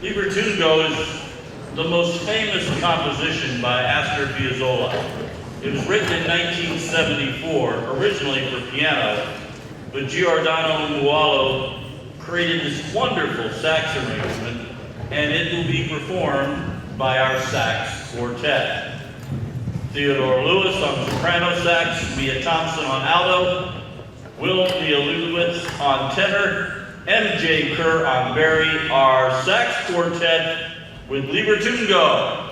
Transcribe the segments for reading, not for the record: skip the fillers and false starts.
Libertungo is the most famous composition by Astor Piazzolla. It was written in 1974, originally for piano, but Giordano Muolo created this wonderful sax arrangement, and it will be performed by our sax quartet. Theodore Lewis on soprano sax, Mia Thompson on alto, Will Leolewitz on tenor, M.J. Kerr on bari, our sax quartet with Libertungo.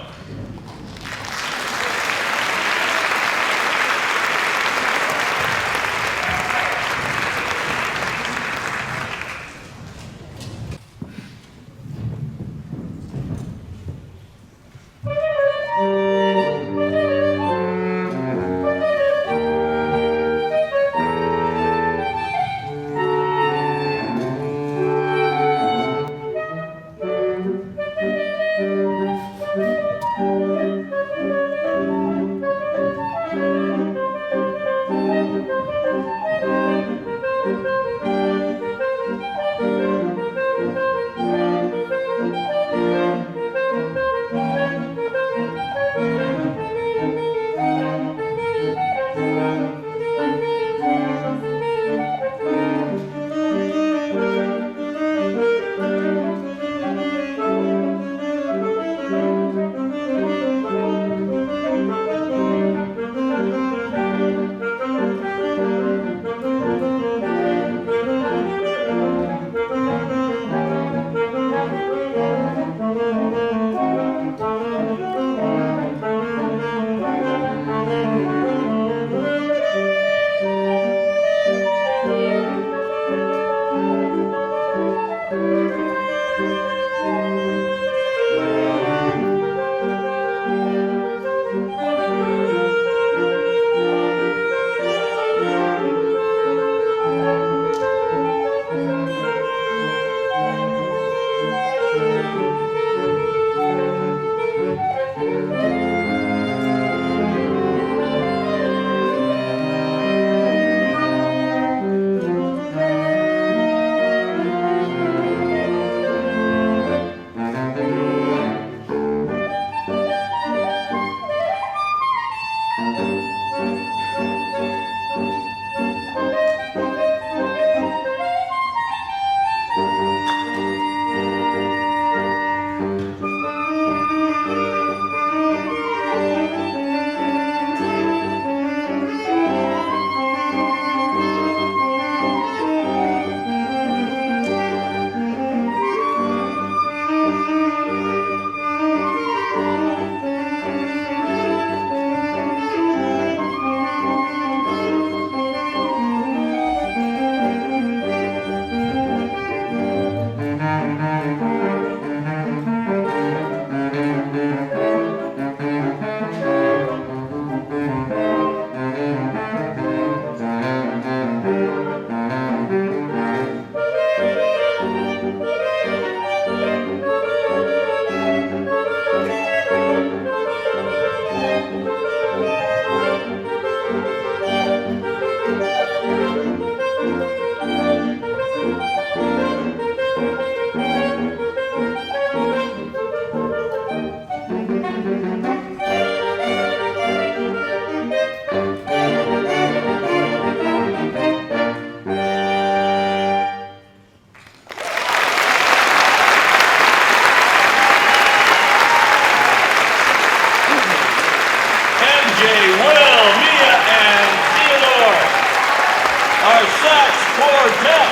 Our sax quartet.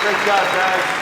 Great job, guys.